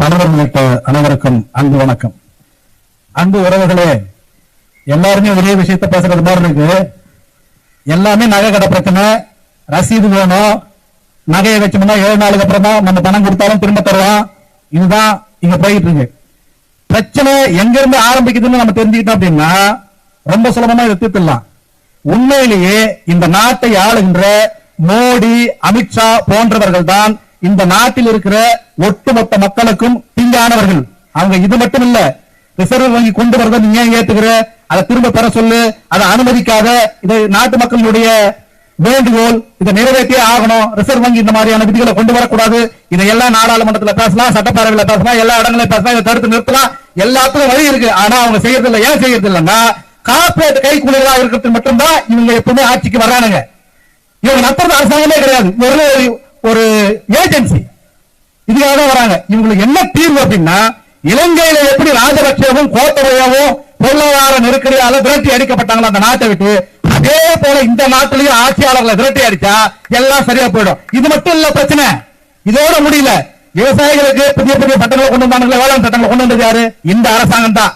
நண்பர் உள்ளிட்ட அனைவருக்கும் அன்பு வணக்கம். அன்பு உறவுகளே, எல்லாருமே ஒரே விஷயத்த பேசுறது மாதிரி இருக்கு. எல்லாமே நகை கடை பிரச்சனை, ரசீது வேணும், நகையை வச்சோம்னா 7 நாளுக்கு அப்புறம் தான் நம்ம பணம் கொடுத்தாலும் திரும்ப தருவோம். இதுதான் இங்க போயிட்டு இருக்கு. பிரச்சனை எங்க இருந்து ஆரம்பிக்குதுன்னு நம்ம தெரிஞ்சுக்கிட்டோம் அப்படின்னா ரொம்ப சுலபமா இதை தீர்த்துடலாம். உண்மையிலேயே இந்த நாட்டை ஆளுகின்ற மோடி, அமித்ஷா போன்றவர்கள் தான் இந்த நாட்டில் இருக்கிற ஒட்டுமொத்த மக்களுக்கும் தீங்கானவர்கள். அவங்க இது மட்டும் இல்ல, ரிசர்வ் வங்கி கொண்டு வரதை நீ ஏன் ஏத்துக்கிற, அதை திரும்ப பெற சொல்லு, அதை அனுமதிக்காத, இதை நாட்டு மக்களுடைய வேண்டுகோள், இதை நிறைவேற்றியே ஆகணும். ரிசர்வ் வங்கி இந்த மாதிரியான விதிகளை கொண்டு வரக்கூடாது. இதையெல்லாம் நாடாளுமன்றத்தில் பேசலாம், சட்டப்பேரவையில் பேசலாம், எல்லா இடங்களிலும் பேசலாம், இதை தடுத்து நிறுத்தலாம். எல்லாத்துக்கும் வழி இருக்கு. ஆனா அவங்க செய்யறது இல்லை. ஏன் செய்யறது இல்லைன்னா கார்பரேட் கைக்குள்ளா இருக்கிறது மட்டும்தான் இவங்க எப்பவுமே ஆட்சிக்கு வர்றானுங்க. இவங்க நடத்துறது அரசாங்கமே கிடையாது, ஒரு ஏஜென்சி. இதுக்காக தான் வராங்க. இவங்களுக்கு என்ன தீர்வு அப்படின்னா, இலங்கையில எப்படி ராஜபக்சேவும் கோத்தபயவும் பொருளாதார நெருக்கடியால விரட்டி அடிக்கப்பட்டாங்களா அந்த நாட்டை விட்டு, அதே போல இந்த நாட்டிலையும் ஆட்சியாளர்களை விரட்டி அடிச்சா எல்லாம் சரியா போயிடும். இது மட்டும் இல்ல பிரச்சனை, இதோட முடியல. விவசாயிகளுக்கு புதிய புதிய சட்டங்களை கொண்டு வந்தாங்க, வேளாண் சட்டங்களை கொண்டு வந்தது யாரு? இந்த அரசாங்கம் தான்.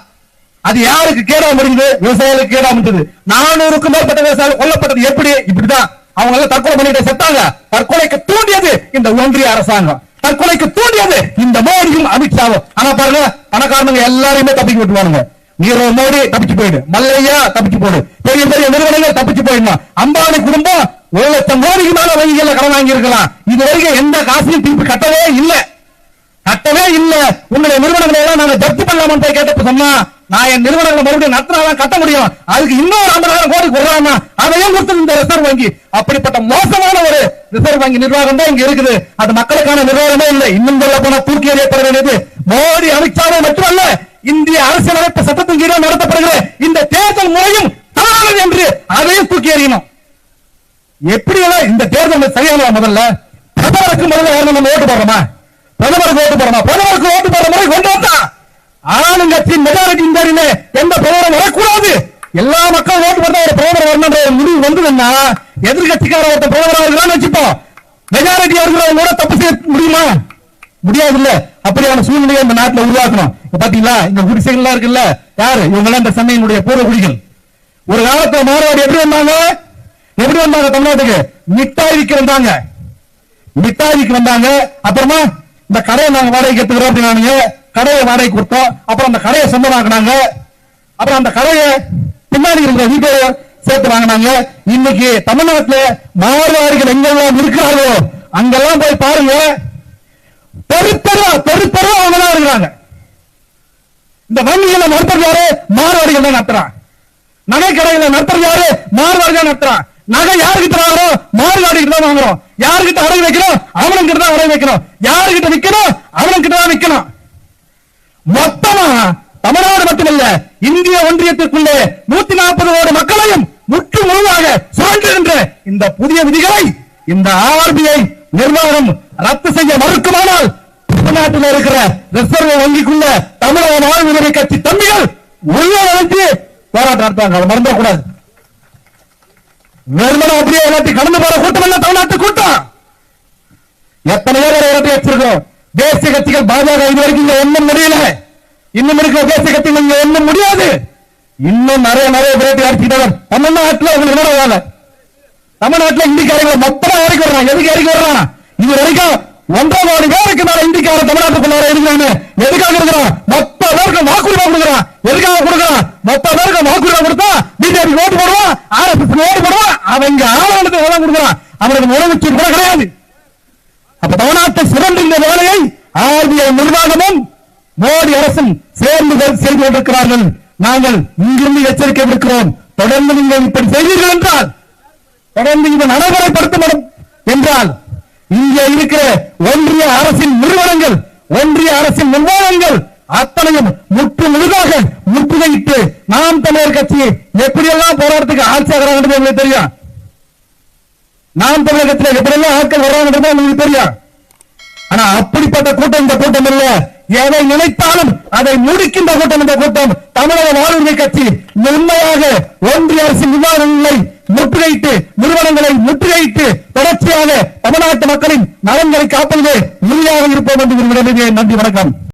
அது யாருக்கு கேடா முடிஞ்சது? விவசாயிகளுக்கு கேடா முடிஞ்சது. 400க்கும் மேற்பட்ட விவசாயிகள் கொல்லப்பட்டது எப்படி? இப்படிதான். அவங்க எல்லாம் தற்கொலை பண்ணிட்டு செத்தாங்க. தற்கொலைக்கு தூண்டியது இந்த ஒன்றிய அரசாங்கம், தற்கொலைக்கு தூண்டியது இந்த மோடியும் அமித்ஷாவும். ஆனா பாருங்க, பணக்காரங்க எல்லாரையுமே தப்பிக்க விட்டுவானுங்க. நீரவ் மோடி தப்பிச்சு போயிடு, மல்லையா தப்பிச்சு போயிடு, பெரிய பெரிய நிறுவனங்கள் தப்பிச்சு போயிடணும். அம்பானி குடும்பம் 1 லட்சம் கோடிக்கு மேல வங்கிகள்ல கடன் வாங்கி இருக்கலாம். இது வரைக்கும் எந்த காசையும் திருப்பி கட்டவே இல்லை. உங்களுடைய நிறுவனங்களை எல்லாம் நாங்க ஜப்தி பண்ணலாமான்னு போய் கேட்டப்ப சொன்னா, நான் என் நிறுவனங்களை மறுபடியும் நடத்தினாதான் கட்ட முடியும், அதுக்கு இன்னொரு 50,000 கோடி கொடுறாங்க, அதையும் கொடுத்து இந்த ரிசர்வ் வங்கி. அப்படிப்பட்ட மோசமான ஒரு ரிசர்வ் வங்கி நிர்வாகம் தான் இங்க இருக்குது. அது மக்களுக்கான நிர்வாகமே இல்லை. இன்னும் சொல்ல போனா தூக்கி எறியப்பட வேண்டியது மோடி, அமித்ஷாவை மட்டுமல்ல, இந்திய அரசியலமைப்பு சட்டத்தின் கீழே நடத்தப்படுகிற இந்த தேர்தல் முறையும் தவறானது என்று அதையும் தூக்கி எறியணும். எப்படி இந்த தேர்தல் சரியான? முதல்ல பிரதமருக்கு முதல்ல நம்ம ஓட்டு போடுறோமா? பிரதமருக்கு ஓட்டு போடுற முறை கொண்டு வந்தா ஆளுங்கட்சியின் மெஜாரிட்டி இந்த எந்த பிரதமர் வரக்கூடாது, எல்லா மக்களும் ஓட்டு போட்டா ஒரு பிரதமர் வரணும் முடிவு வந்ததுன்னா, எதிர்கட்சிக்கார ஒருத்தர் பிரதமர் இருக்கிறான்னு வச்சுப்போம், மெஜாரிட்டி இருக்கிறவங்க கூட தப்பு செய்ய முடியுமா? முடியாது இல்ல. அப்படியான சூழ்நிலையை இந்த நாட்டில் உருவாக்கணும். பாத்தீங்களா, இந்த குடிசைகள் இருக்குல்ல, யாரு இவங்க எல்லாம்? இந்த சென்னையினுடைய பூர்வ குடிகள். ஒரு காலத்துல மாணவர் எப்படி வந்தாங்க தமிழ்நாட்டுக்கு? மிட்டாய் விற்க வந்தாங்க. அப்புறமா இந்த கடையை நாங்க வாடகைக்கு எடுத்துக்கிறோம் அப்படின்னாங்க, கடையை வாடகை கொடுத்தோம். அப்புறம் அந்த கடையை சொந்தமாக்குனாங்க. அப்புறம் அந்த கடையை பின்னாடி இருக்கிற வீட்டை சேர்த்து வாங்கினாங்க. இன்னைக்கு தமிழ்நாட்டில் மாணவர்கள் எங்கெல்லாம் இருக்கிறார்களோ அங்கெல்லாம் போய் பாருங்க, தெருத்தெருவா அவங்க தான் இருக்கிறாங்க. இந்த வங்கிகளை நடத்துறது யாரு? மார்வாடிகள் தான் நடத்துறான். நகை கடைகளை நடத்துறது யாரு? மார்வாடிகள் நடத்துறான். நகை யாருக்கிட்ட வாங்குறோம்? மார்வாடிக்கிட்ட தான் வாங்குறோம். யாருக்கிட்ட அடகு வைக்கணும்? அவனுக்கிட்ட தான் அடகு வைக்கணும். யாருக்கிட்ட விற்கணும்? அவனுக்கிட்ட தான் விற்கணும். மொத்தமா தமிழ்நாடு மட்டுமல்ல, இந்திய ஒன்றியத்திற்குள்ளே 140 கோடி மக்களையும் முற்று முழுதாக சுழற்றுகின்ற இந்த புதிய விதிகளை இந்த ஆர்பிஐ நிர்வாகம் ரத்து செய்ய மறுக்குமானால், தமிழ்நாட்டில் இருக்கிற ரிசர்வ் வங்கிக்குள்ள தமிழக வாழ்வுரிமை கட்சி தம்பிகள் உள்ளே வந்து போராட்டம் நடத்தாங்க. அதை மறந்துடக்கூடாது. வெறுமனை அப்படியே எல்லாத்தையும் கடந்து போற கூட்டம் இல்ல தமிழ்நாட்டு கூட்டம். எத்தனை பேர் எல்லாத்தையும் வச்சிருக்கிறோம். தேசிய கட்சிகள் பாஜக இது வரைக்கும் இங்க ஒன்றும் முடியல. இன்னும் இருக்கிற தேசிய கட்சிகள் இங்க ஒன்றும் முடியாது. இன்னும் நிறைய விரட்டி அடிச்சுட்டவர். தமிழ்நாட்டில் உங்களுக்கு என்ன வேலை? தமிழ்நாட்டில் இந்திக்காரங்களை மொத்தமா இறக்கி வர்றான். எதுக்கு இறக்கி வர்றான்? இது வரைக்கும் 1.5 கோடி பேருக்கு மேல இந்திக்கார தமிழ்நாட்டுக்குள்ள இருக்கிறாங்க. எதுக்காக இருக்கிறான்? மொத்த பேருக்கு வாக்குரிமை கொடுக்கிறான். எதுக்காக கொடுக்கிறான்? மொத்த பேருக்கு வாக்குரிமை கொடுத்தா பிஜேபி ஓட்டு போடுவான், ஆர்எஸ்எஸ் ஓட்டு போடுவான். அவங்க ஆவணத்தை கொடுக்கிறான். அவனுக்கு முதலமைச்சர் கூட கிடையாது. அப்ப தமிழ்நாட்டை சிறந்த இந்த வேலையை ஆர்பிஐ நிர்வாகமும் மோடி அரசும் சேர்ந்து செய்து கொண்டிருக்கிறார்கள். நாங்கள் இங்கிருந்து எச்சரிக்கை விடுக்கிறோம். தொடர்ந்து நீங்கள் இப்படி செய்வீர்கள் என்றால், தொடர்ந்து இந்த நடைமுறைப்படுத்தப்படும் என்றால், இங்கே இருக்கிற ஒன்றிய அரசின் நிறுவனங்கள், ஒன்றிய அரசின் நிர்வாகங்கள் அத்தனையும் முற்று முழுதாக முற்றுகையிட்டு நாம் தமிழர் கட்சி எப்படியெல்லாம் போராட்டத்துக்கு ஆட்சி ஆகிறாங்க உங்களுக்கு தெரியும். நாம் தமிழர் கட்சியில் எப்படியெல்லாம் ஆட்கள் வர்றாங்க உங்களுக்கு தெரியும். ஆனா அப்படிப்பட்ட கூட்டம் இந்த கூட்டம் இல்ல. எதை நினைத்தாலும் அதை முடிக்கின்ற கூட்டம் இந்த கூட்டம். தமிழக வாழ்வுரிமை கட்சி உண்மையாக ஒன்றிய அரசின் நிர்வாகங்களை முற்றுகையிட்டு, நிறுவனங்களை முற்றுகையிட்டு தொடர்ச்சியாக தமிழ்நாட்டு மக்களின் நலன்களை காப்பதிலே உறுதியாக இருப்போம் என்று நன்றி, வணக்கம்.